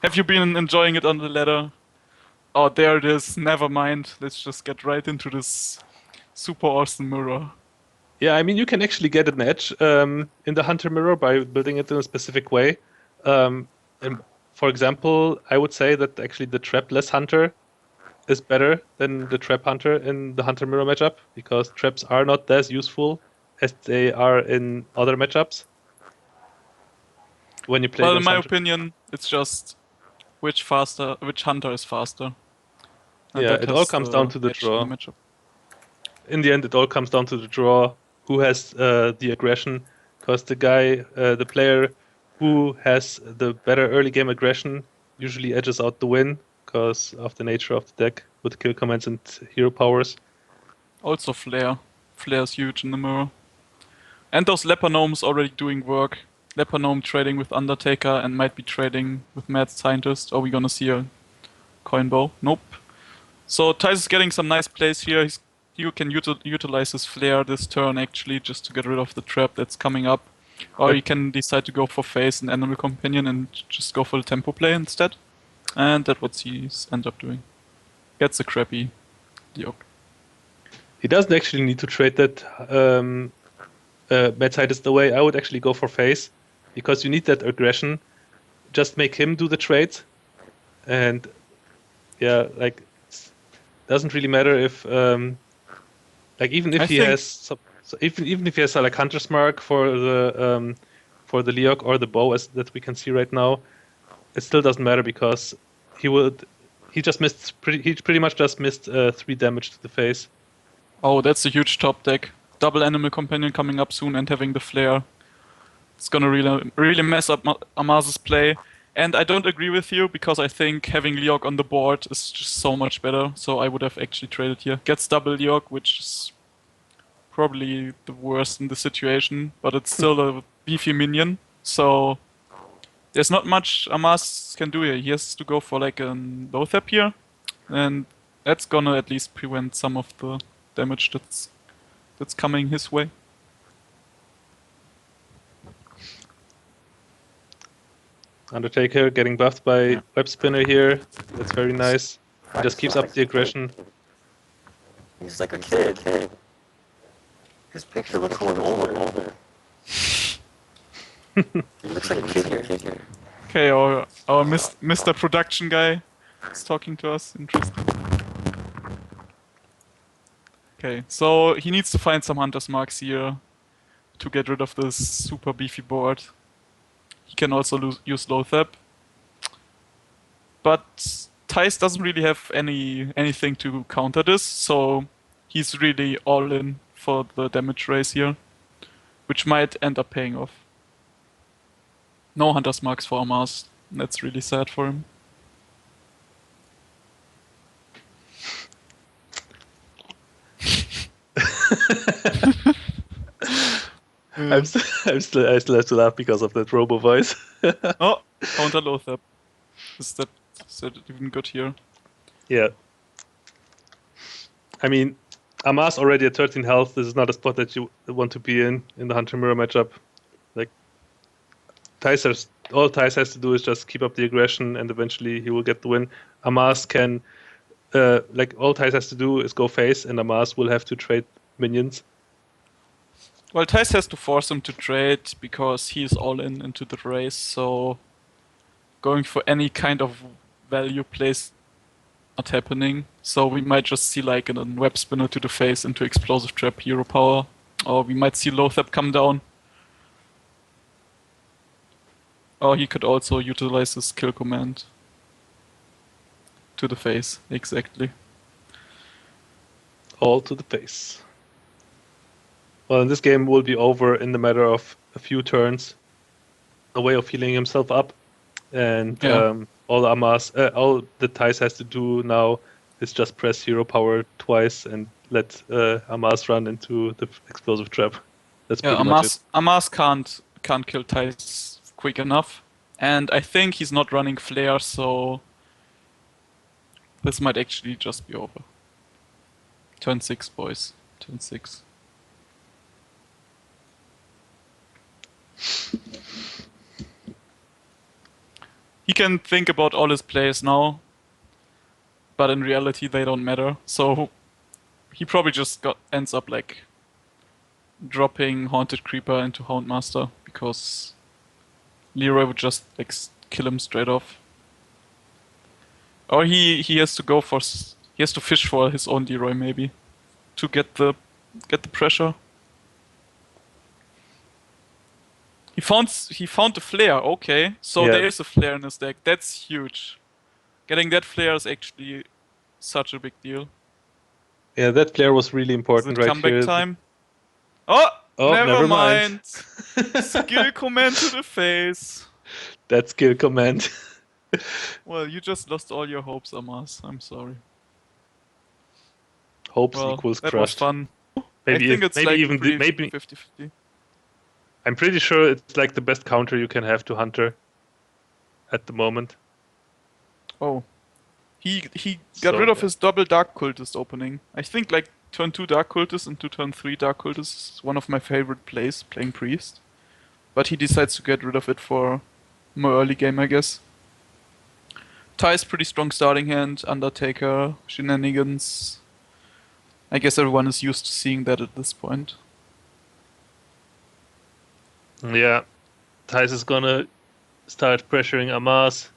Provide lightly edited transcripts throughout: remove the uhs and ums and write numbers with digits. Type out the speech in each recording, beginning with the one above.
Have you been enjoying it on the ladder? Oh, there it is. Never mind. Let's just get right into this super awesome mirror. Yeah, I mean, you can actually get an edge in the Hunter mirror by building it in a specific way. And for example, I would say that actually the trapless Hunter is better than the trap Hunter in the Hunter mirror matchup because traps are not as useful as they are in other matchups when you play Well, in against my Hunter. opinion, it's just which hunter is faster, and Yeah, that it all has comes down the to the edge in the draw. matchup. In the end, it all comes down to the draw. Who has the aggression? Because the player who has the better early game aggression usually edges out the win because of the nature of the deck with kill commands and hero powers. Also Flare. Flare is huge in the mirror. And those Leper Gnomes already doing work. Leper Gnome trading with Undertaker and might be trading with Mad Scientist. Are we gonna see a coin bow? Nope. So Thijs is getting some nice plays here. You can utilize his Flare this turn actually just to get rid of the trap that's coming up. Or Yep. you can decide to go for Face and Animal Companion and just go for the tempo play instead. And that's what he's end up doing. Gets a crappy yoke. He doesn't actually need to trade that Mad Side is the way. I would actually go for face because you need that aggression. Just make him do the trades, and yeah, like doesn't really matter if like even if I he think has even if he has like Hunter's Mark for the Leok or the bow as that we can see right now, it still doesn't matter because he would he pretty much just missed 3 damage to the face. oh, that's a huge top deck. Double Animal Companion coming up soon and having the Flare. It's gonna really mess up Amaz's play. And I don't agree with you because I think having Leok on the board is just so much better. So I would have actually traded here. Gets double Leok, which is probably the worst in the situation, but it's still a beefy minion. So there's not much Amaz can do here. He has to go for like a Lothap here, and that's gonna at least prevent some of the damage that's coming his way. Undertaker getting buffed by Yeah. Web Spinner here. That's very nice. He just keeps up the aggression. He's like a kid. His picture looks a little older. He looks like a kid here. Okay, our Mr. Production guy is talking to us. Interesting. Okay, so he needs to find some Hunter's Marks here to get rid of this super beefy board. He can also use Lothap. But Thijs doesn't really have anything to counter this, so he's really all in for the damage raise here, which might end up paying off. No Hunter's Marks for Amaz. That's really sad for him. I'm st I still have to laugh because of that Robo voice. Oh, counter Lothap. Is that even good here? Yeah. I mean, Amaz already at 13 health. This is not a spot that you want to be in the Hunter Mirror matchup. Like, all Thijs has to do is just keep up the aggression and eventually he will get the win. Amaz can, like, all Thijs has to do is go face and Amaz will have to trade minions. Well, Thijs has to force him to trade because he's all in into the race, so going for any kind of value plays not happening. So we might just see like a web spinner to the face into explosive trap hero power. Or we might see Lothap come down. Or he could also utilize his kill command to the face, exactly. All to the face. Well, this game will be over in the matter of a few turns. A way of healing himself up. And Yeah. all the Thijs has to do now is just press hero power twice and let Amaz run into the explosive trap. That's Yeah, pretty much it. Amaz can't kill Thijs quick enough. And I think he's not running flare, so this might actually just be over. Turn 6, boys. Turn 6. He can think about all his plays now, but in reality they don't matter. So he probably just ends up like dropping Haunted Creeper into Houndmaster because Leroy would just like kill him straight off. Or he has to go for he has to fish for his own Leroy maybe to get the pressure. He found the flare. Okay, so Yeah. there is a flare in his deck. That's huge. Getting that flare is actually such a big deal. Yeah, that flare was really Is important it right comeback here. time? Oh, Oh, never never mind. mind. Skill command to the face. That skill command. Well, you just lost all your hopes, Amaz. I'm sorry. Hopes Well, equals that was crushed. fun. I Maybe think it's maybe like even pretty maybe 50-50. I'm pretty sure it's like the best counter you can have to Hunter at the moment. Oh, he got So rid of yeah. his double Dark Cultist opening. I think like turn 2 Dark Cultist into turn 3 Dark Cultist is one of my favorite plays playing Priest. But he decides to get rid of it for more early game, I guess. Ty's pretty strong starting hand, Undertaker, shenanigans. I guess everyone is used to seeing that at this point. Yeah. Thijs is gonna start pressuring Amaz,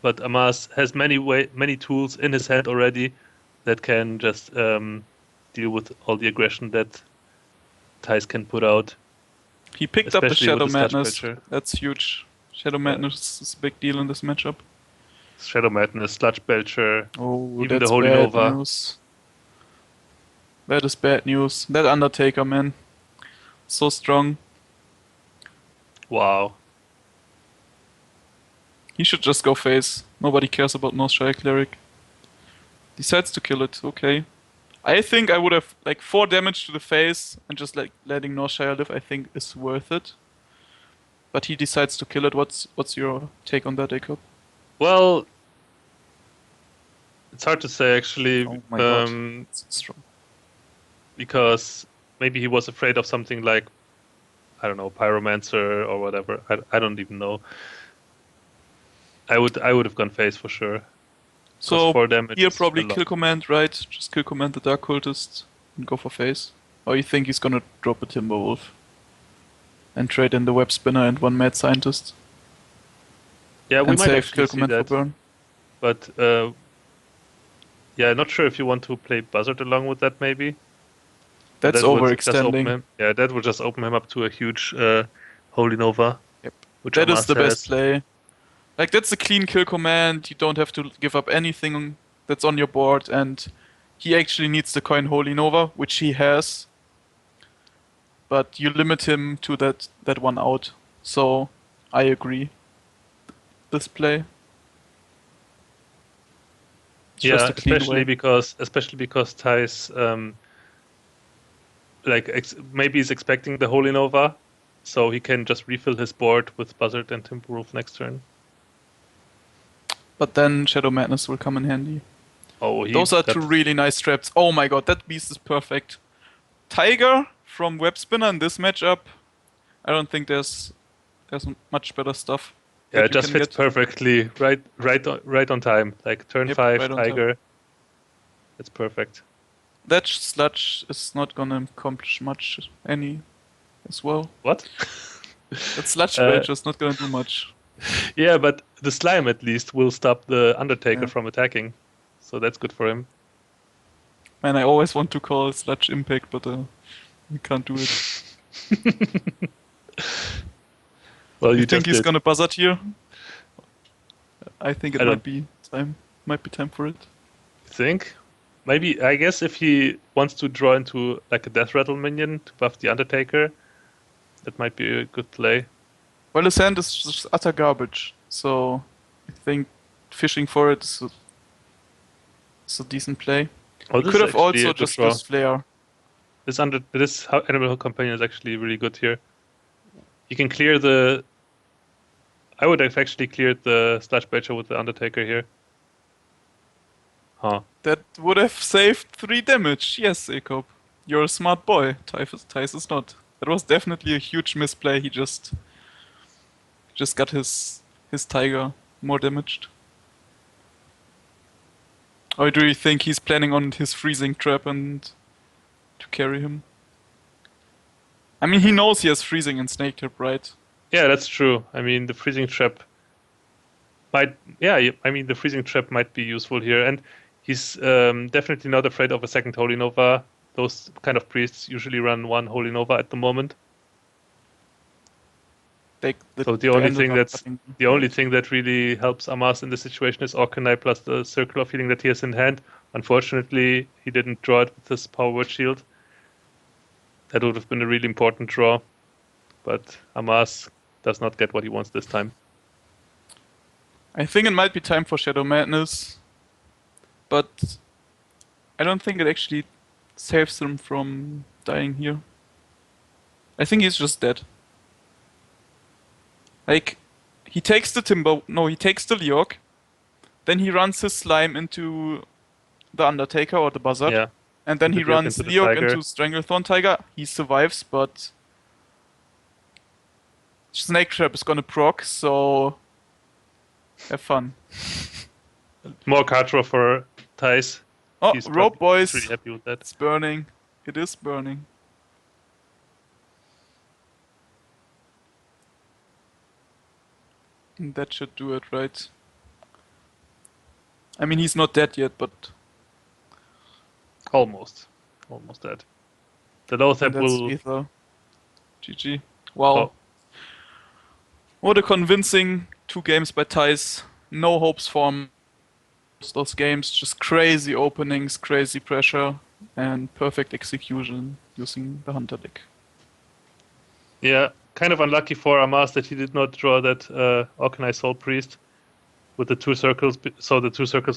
but Amaz has many tools in his hand already that can just deal with all the aggression that Thijs can put out. He picked up the Especially with Shadow the Sludge Madness. Belcher. That's huge. Shadow Madness is a big deal in this matchup. Shadow Madness, Sludge Belcher, Oh, even the that's Holy bad Nova. news. That is bad news. That Undertaker, man. So strong. Wow. He should just go face. Nobody cares about Northshire Cleric. Decides to kill it, okay. I think I would have like 4 damage to the face and just like letting Northshire live, I think is worth it. But he decides to kill it. What's your take on that, Jacob? Well, it's hard to say actually, Oh my god. It's strong. because maybe he was afraid of something like, I don't know, Pyromancer or whatever. I don't even know. I would have gone face for sure. So 4 damage here is probably a lot. kill command, right? Just kill command the Dark Cultist and go for face. Or you think he's gonna drop a Timberwolf and trade in the Web Spinner and 1 Mad Scientist Yeah, we and might save actually kill see command for that. burn? But yeah, not sure if you want to play Buzzard along with that maybe. That's That would just open overextending. him. Yeah, that would just open him up to a huge Holy Nova. Yep. Which That is Amaz the best has. play. Like that's a clean kill command. You don't have to give up anything that's on your board, and he actually needs the coin Holy Nova, which he has. But you limit him to that one out. So I agree. This play. It's just Yeah, a clean way. especially because Thijs maybe he's expecting the Holy Nova, so he can just refill his board with Buzzard and Timberwolf next turn. But then Shadow Madness will come in handy. Oh, Those are 2 really nice traps. Oh my god, that beast is perfect. Tiger from Web Spinner in this matchup. I don't think there's much better stuff. Yeah, that it you just can fits get. perfectly, right on time. Like turn Yep, 5 right on time. Tiger. It's perfect. That sludge is not gonna accomplish much as well. What? That sludge belcher is not gonna do much. Yeah, but the slime at least will stop the Undertaker Yeah. from attacking, so that's good for him. Man, I always want to call sludge impact, but we can't do it. Well, You you think just he's did. gonna buzzard here? I think it I might don't be time. Might be time for it. think. Maybe, I guess if he wants to draw into like a Death Rattle minion to buff the Undertaker, that might be a good play. Well, his hand is just utter garbage, so I think fishing for it is a decent play. Oh, You this could is have actually a also good just draw. used Flare. This Animal Companion is actually really good here. You can clear the. I would have actually cleared the Slash Belcher with the Undertaker here. Huh. That would have saved 3 damage. Yes, Jacob. You're a smart boy. Thijs is not. That was definitely a huge misplay. He just got his tiger more damaged. Or do you think he's planning on his freezing trap and to carry him? I mean, he knows he has freezing and snake tip, right? Yeah, that's true. I mean, the freezing trap the freezing trap might be useful here, and he's definitely not afraid of a second Holy Nova. Those kind of priests usually run one Holy Nova at the moment. So the only thing that really helps Amaz in this situation is Orkanai plus the Circle of Healing that he has in hand. Unfortunately, he didn't draw it with his Power Word Shield. That would have been a really important draw, but Amaz does not get what he wants this time. I think it might be time for Shadow Madness, but I don't think it actually saves him from dying here. I think he's just dead. Like, he takes the Leok, then he runs his slime into the Undertaker or the Buzzard, Yeah. and then he Into Leok runs into the Leok Tiger. into Stranglethorn Tiger. He survives, but Snake Trap is gonna proc, so have fun. More card draw for Thijs. Oh, He's Rope Boys! really happy with that. It's burning. It is burning. And that should do it, right? I mean, he's not dead yet, but Almost dead. The low and tap that's will. Ether. GG. Wow. Oh, What a convincing 2 games by Thijs. No hopes for him. Those games, just crazy openings, crazy pressure, and perfect execution using the Hunter deck. yeah, kind of unlucky for Amaz that he did not draw that Organized Soul Priest with the 2 circles. So the 2 circles